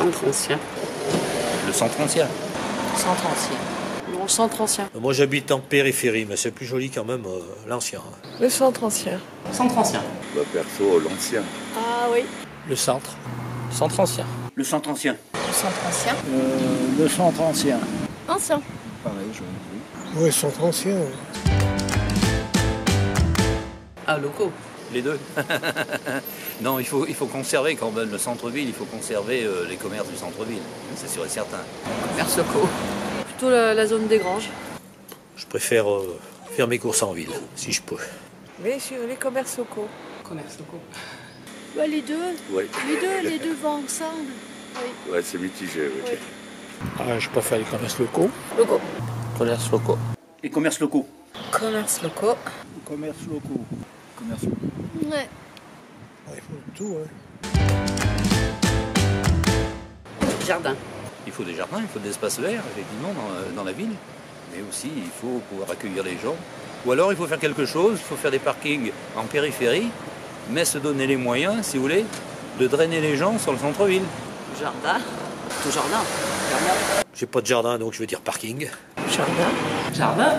centre ancien. Le centre ancien. Centre ancien. Non, le centre ancien. Moi j'habite en périphérie, mais c'est plus joli quand même l'ancien. Le centre ancien. Centre ancien. Bah, perso, l'ancien. Ah oui. Le centre. Centre ancien. Le centre ancien. Le centre ancien. Le centre ancien. Ancien. Pareil, je Oui, le centre ancien. Ah, locaux. Les deux. Non, il faut conserver quand même le centre-ville, il faut conserver les commerces du centre-ville, c'est sûr et certain. Commerce locaux. Plutôt la zone des granges. Je préfère faire mes courses en ville, si je peux. Mais sur les commerces locaux. Commerce locaux. Bah, les deux. Ouais. Les deux vont ensemble. Oui. Ouais, c'est mitigé. Oui. Oui. Ah, je préfère les commerces locaux. Locaux. Commerces locaux. Les commerces locaux. Commerce locaux. Commerce locaux. Commerce locaux. Ouais. Il faut tout, hein. Jardin. Il faut des jardins, il faut de l'espace vert, effectivement, dans la ville. Mais aussi, il faut pouvoir accueillir les gens. Ou alors, il faut faire quelque chose, il faut faire des parkings en périphérie, mais se donner les moyens, si vous voulez, de drainer les gens sur le centre-ville. Jardin. Tout jardin. J'ai pas de jardin, donc je vais dire parking. Jardin. Jardin.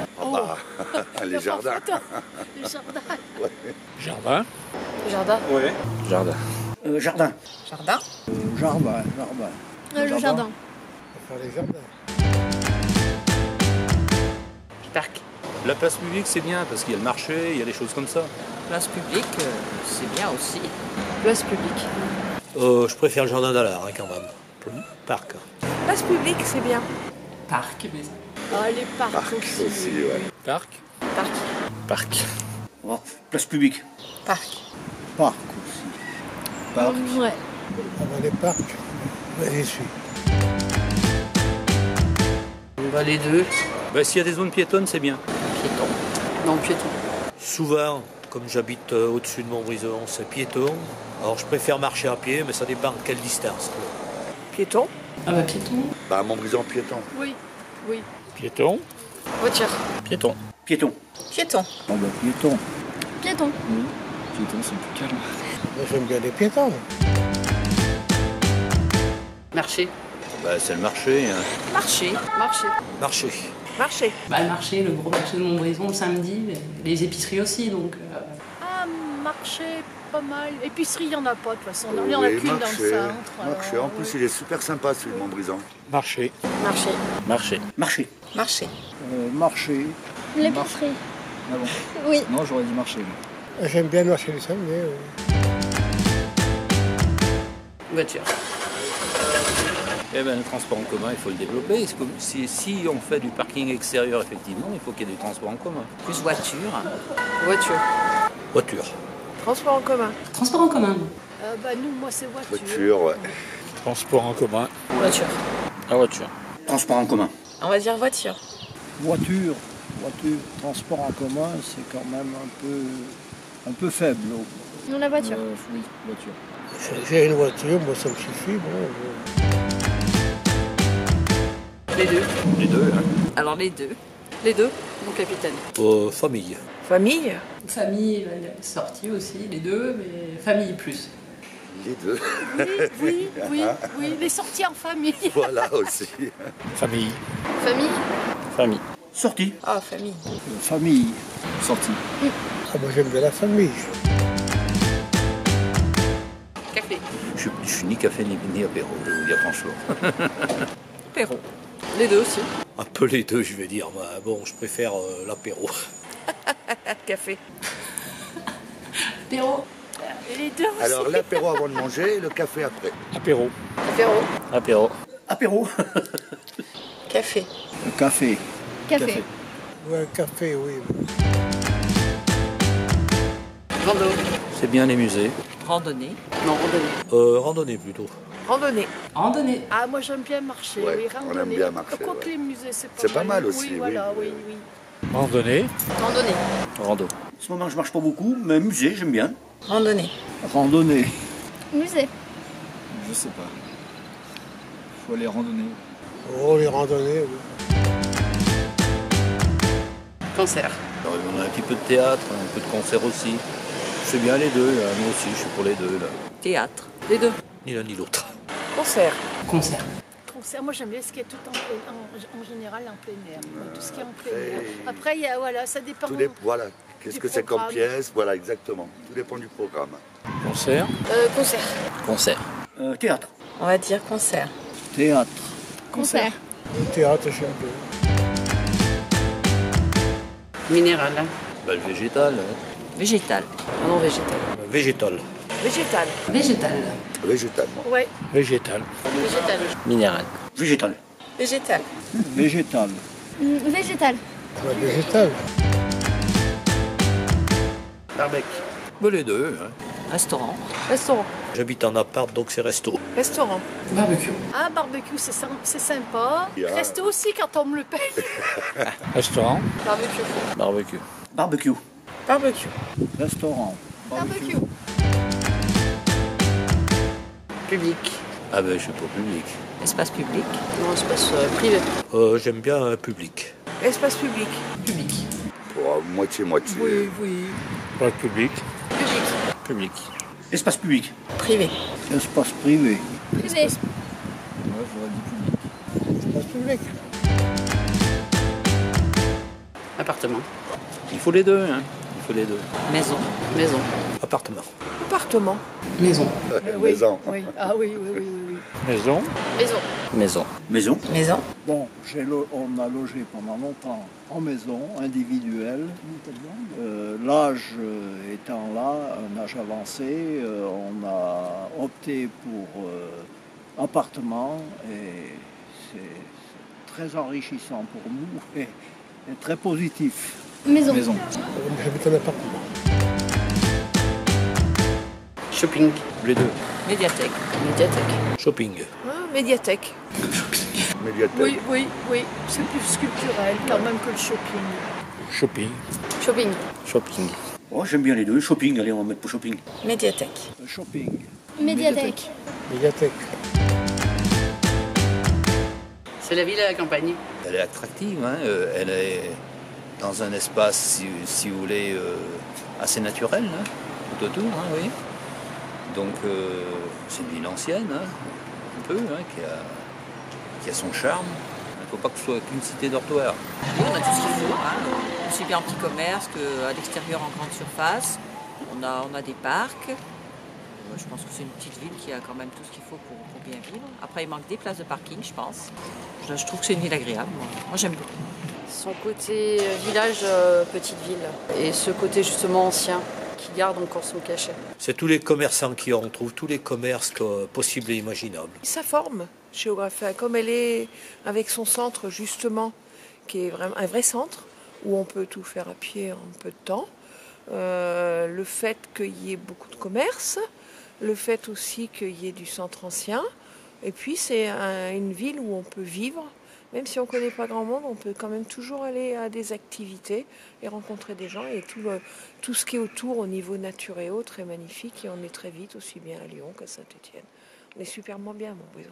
Les jardins. Les jardins. Jardin. Jardin. Ouais. Jardin. Jardin. Jardin. Jardin. Le jardin. On va faire les jardins. Parc. La place publique, c'est bien, parce qu'il y a le marché, il y a des choses comme ça. Place publique, c'est bien aussi. Place publique. Je préfère le jardin d'Allard, quand même. Parc. Place publique, c'est bien. Parc, mais... Ah, les parcs Parc aussi. aussi, ouais. Parc. Parc. Parc. Oh, place publique. Parc. Parc aussi. Parc. Ouais. On va les parcs. J'y suis. Bah, les deux. Ben, s'il y a des zones piétonnes, c'est bien. Piéton. Non, piéton. Souvent, comme j'habite au-dessus de Montbrison, c'est piéton. Alors je préfère marcher à pied, mais ça dépend de quelle distance. Piéton. Ah bah, piéton. Bah, à Montbrison, piéton. Oui. Oui. Piéton. Voiture. Piéton. Piéton. Piéton. Oh, bah, piéton. Piéton. Piéton, c'est plus calme. Moi, j'aime bien les piétons. Marché. Ben, c'est le marché. Hein. Marché. Marché. Marché. Marché. Bah, le marché, le gros marché de Montbrison le samedi, les épiceries aussi, donc... Ah, marché, pas mal. Épicerie, il n'y en a pas, de toute façon. Il n'y en a Oui, qu'une dans le marché. centre. Marché. En plus, il est super sympa, celui de Montbrison. Marché. Marché. Marché. Marché. Marché. Marché. L'épicerie. Ah bon. Oui. Non, j'aurais dit marché. moi. J'aime bien marcher le samedi. Voiture. Eh ben, le transport en commun, il faut le développer. C'est comme si on fait du parking extérieur, effectivement, il faut qu'il y ait du transport en commun. Plus voiture. Voiture. Voiture. Transport en commun. Transport en commun. Bah, nous, moi, c'est voiture. Voiture, ouais. Transport en commun. Voiture. La voiture. Transport en commun. On va dire voiture. Voiture. Transport en commun, c'est quand même un peu faible. Nous, la voiture. Oui, voiture. J'ai une voiture, moi, ça me suffit. Bon, Les deux. Les deux, hein. Alors les deux. Les deux, mon capitaine. Famille. Famille. Famille, sortie aussi, les deux, mais famille plus. Les deux. Oui, les sorties en famille. Voilà aussi. Famille. Famille. Famille. Sortie. Ah, famille. Famille. Sortie. Ah, moi, j'aime bien la famille. Café. Je suis ni café ni apéro, je vais vous dire franchement. Apéro. Les deux aussi. Un peu les deux, je vais dire. Mais bon, je préfère l'apéro. Café. Apéro. Et les deux aussi. Alors, l'apéro avant de manger et le café après. Apéro. Apéro. Apéro. Apéro. Café. Café. Café. Ouais, café, oui. Rando. C'est bien les musées. Randonnée. Non, randonnée. Randonnée plutôt. Randonnée. Randonnée. Ah, moi, j'aime bien marcher. Ouais, oui, on randonnée. aime bien marcher, Quoique ouais. les musées, c'est C'est pas mal aussi, Oui, oui. voilà, oui. Randonnée. Randonnée. Rando. En ce moment, je marche pas beaucoup, mais musée, j'aime bien. Randonnée. Randonnée. Musée. Je sais pas. Faut aller randonner. Oh, les randonnées, oui. Concert. Alors, on a un petit peu de théâtre, un peu de concert aussi. C'est bien les deux, là. Moi aussi, je suis pour les deux. Là. Théâtre. Les deux. Ni l'un ni l'autre. Concert. Concert. Concert, moi j'aime bien ce qui est tout en général en plein air. Tout ce qui est en plein air. Après, il y a, voilà, ça dépend. Voilà. Qu'est-ce que c'est comme pièce? Voilà, exactement. Tout dépend du programme. Concert. Concert. Concert. Théâtre. On va dire concert. Théâtre. Concert. Le théâtre, j'aime bien. Minéral. Bah, le végétal. Hein. Végétal. Ah non, végétal. Végétal. Végétal. Végétal. Végétal. Ouais. Végétal. Végétal. Minéral. Végétal. Végétal. Végétal. Végétal. Végétal. Barbecue. Bah, les deux. Hein. Restaurant. Restaurant. J'habite en appart, donc c'est resto. Restaurant. Barbecue. Ah, barbecue, c'est sympa. Yeah. Resto aussi quand on me le paye. Restaurant. Barbecue. Barbecue. Barbecue. Barbecue. Restaurant. Barbecue. Public. Ah ben, je suis pas public. Espace public. Non, espace privé. J'aime bien un public. Espace public. Public. Oh, moitié-moitié. Oui, oui. Pas public. Public. Public. Espace public. Privé. Espace privé. Privé. Espace public. Appartement. Il faut les deux. Hein. Il faut les deux. Maison. Maison. Appartement. Appartement. Maison. Maison. Oui. Ah oui, oui, oui, oui. Maison. Maison. Maison. Maison. Maison. Bon, on a logé pendant longtemps en maison, individuelle. L'âge étant là, un âge avancé, on a opté pour appartement et c'est très enrichissant pour nous et très positif. Maison. Maison. J'habite en appartement. Shopping. Les deux. Médiathèque. Médiathèque. Shopping. Médiathèque. Médiathèque. Oui, oui, oui. C'est plus sculpturel quand même que le shopping. Shopping. Shopping. Shopping. Oh, j'aime bien les deux. Shopping, allez, on va mettre pour shopping. Médiathèque. Shopping. Médiathèque. Médiathèque. C'est la ville à la campagne. Elle est attractive. Hein. Elle est dans un espace, si vous voulez, assez naturel, hein, tout autour, hein, oui. Donc, c'est une ville ancienne, hein, un peu, hein, qui a son charme. Il ne faut pas que ce soit qu'une cité dortoir. On a tout ce qu'il faut, hein. Aussi bien en petit commerce qu'à l'extérieur en grande surface. On a des parcs. Je pense que c'est une petite ville qui a quand même tout ce qu'il faut pour bien vivre. Après, il manque des places de parking, je pense. Je trouve que c'est une ville agréable. Moi j'aime beaucoup. Son côté village, petite ville. Et ce côté justement ancien qui garde encore son cachet. C'est tous les commerçants qui ont, on trouve tous les commerces possibles et imaginables. Sa forme géographique, comme elle est avec son centre justement, qui est vraiment un vrai centre, où on peut tout faire à pied en peu de temps. Le fait qu'il y ait beaucoup de commerces, le fait aussi qu'il y ait du centre ancien. Et puis c'est une ville où on peut vivre. Même si on ne connaît pas grand monde, on peut quand même toujours aller à des activités et rencontrer des gens. Et tout ce qui est autour au niveau nature et autres est magnifique. Et on est très vite, aussi bien à Lyon qu'à Saint-Étienne. On est superment bien à Montbrison.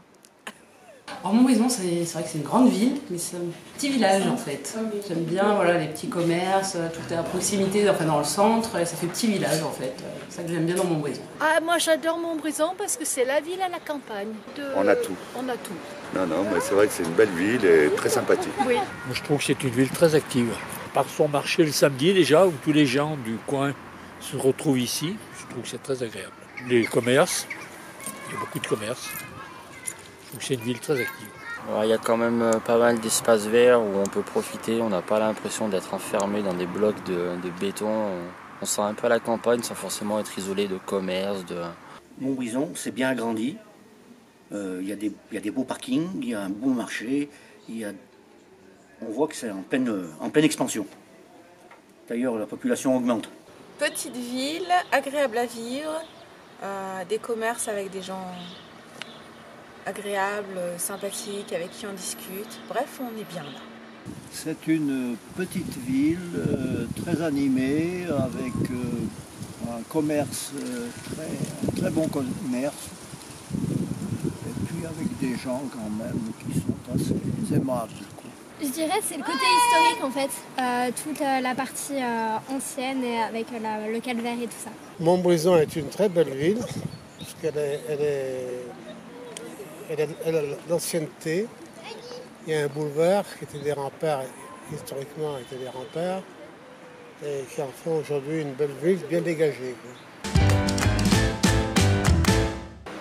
Alors Montbrison, c'est vrai que c'est une grande ville, mais c'est un petit village en fait. J'aime bien voilà, les petits commerces, tout est à proximité, enfin dans le centre, et ça fait petit village en fait. C'est ça que j'aime bien dans Montbrison. Ah, moi j'adore Montbrison parce que c'est la ville à la campagne. On a tout. On a tout. Non, mais c'est vrai que c'est une belle ville et très sympathique. Oui. Moi, je trouve que c'est une ville très active. Par son marché le samedi déjà, où tous les gens du coin se retrouvent ici, je trouve que c'est très agréable. Les commerces, il y a beaucoup de commerces. Je trouve que c'est une ville très active. Alors, il y a quand même pas mal d'espaces verts où on peut profiter. On n'a pas l'impression d'être enfermé dans des blocs de béton. On sent un peu à la campagne sans forcément être isolé de commerce. Montbrison, c'est bien agrandi. Il y a des beaux parkings, il y a un beau marché. On voit que c'est en pleine expansion. D'ailleurs, la population augmente. Petite ville, agréable à vivre, des commerces avec des gens agréables, sympathiques, avec qui on discute. Bref, on est bien là. C'est une petite ville très animée, avec un commerce, un très bon commerce, et puis avec des gens quand même qui sont assez aimables. Je dirais c'est le côté historique en fait, toute la partie ancienne et avec le calvaire et tout ça. Montbrison est une très belle ville, parce qu'elle elle a l'ancienneté. Il y a un boulevard qui était des remparts, historiquement étaient des remparts, et qui en font aujourd'hui une belle ville bien dégagée.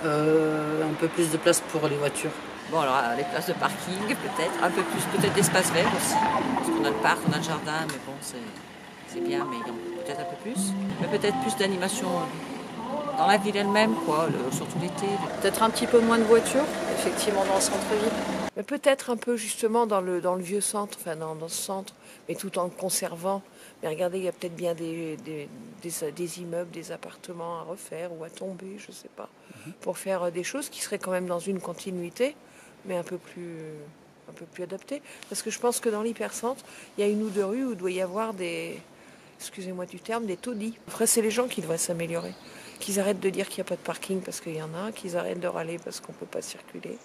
Un peu plus de place pour les voitures. Bon, alors les places de parking peut-être, un peu plus, peut-être d'espace vert aussi. Parce qu'on a le parc, on a le jardin, mais bon, c'est bien, mais peut-être un peu plus. Mais peut-être plus d'animation dans la ville elle-même, quoi, surtout l'été. Peut-être un petit peu moins de voitures, effectivement, dans le centre-ville. Mais peut-être un peu justement dans le vieux centre, enfin dans ce centre, mais tout en le conservant. Mais regardez, il y a peut-être bien des immeubles, des appartements à refaire ou à tomber, je ne sais pas, pour faire des choses qui seraient quand même dans une continuité, mais un peu plus adaptées. Parce que je pense que dans l'hypercentre, il y a une ou deux rues où il doit y avoir excusez-moi du terme, des taudis. Après, c'est les gens qui devraient s'améliorer. Qu'ils arrêtent de dire qu'il n'y a pas de parking parce qu'il y en a, qu'ils arrêtent de râler parce qu'on ne peut pas circuler.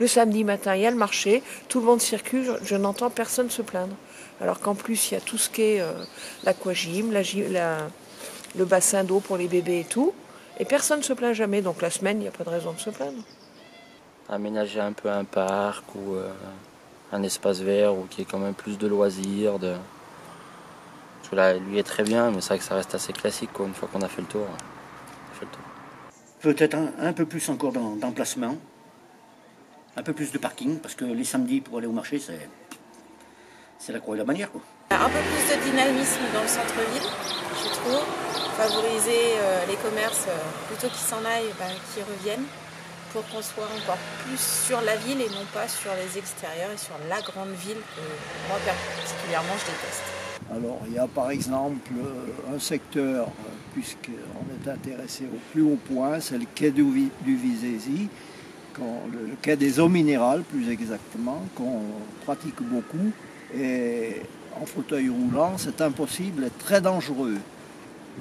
Le samedi matin, il y a le marché, tout le monde circule, je n'entends personne se plaindre. Alors qu'en plus, il y a tout ce qui est l'aquagym, le bassin d'eau pour les bébés et tout, et personne ne se plaint jamais. Donc la semaine, il n'y a pas de raison de se plaindre. Aménager un peu un parc ou un espace vert où il y ait quand même plus de loisirs. Parce que là, lui est très bien, mais c'est vrai que ça reste assez classique quoi, une fois qu'on a fait le tour. Peut-être un peu plus encore d'emplacement, un peu plus de parking, parce que les samedis pour aller au marché, c'est la croix et la bannière, quoi. Un peu plus de dynamisme dans le centre-ville, je trouve. Favoriser les commerces, plutôt qu'ils s'en aillent, qu'ils reviennent, pour qu'on soit encore plus sur la ville et non pas sur les extérieurs et sur la grande ville que moi particulièrement je déteste. Alors il y a par exemple un secteur, puisqu'on est intéressé au plus haut point, c'est le quai du Visézy, le quai des eaux minérales plus exactement, qu'on pratique beaucoup. Et en fauteuil roulant, c'est impossible et très dangereux.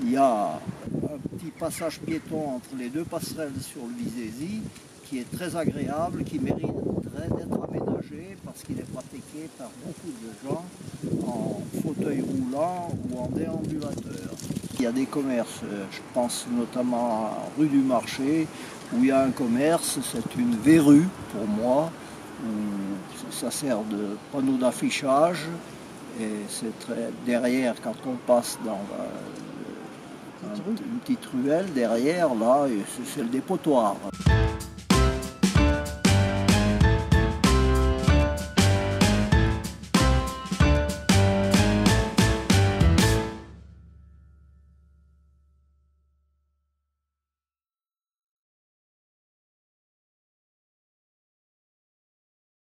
Il y a un petit passage piéton entre les deux passerelles sur le Visézy qui est très agréable, qui mérite d'être aménagé parce qu'il est pratiqué par beaucoup de gens en fauteuil roulant ou en déambulateur. Il y a des commerces, je pense notamment à rue du Marché, où il y a un commerce, c'est une verrue pour moi, où ça sert de panneau d'affichage et c'est très derrière quand on passe dans une petite ruelle, derrière là, c'est le dépotoir.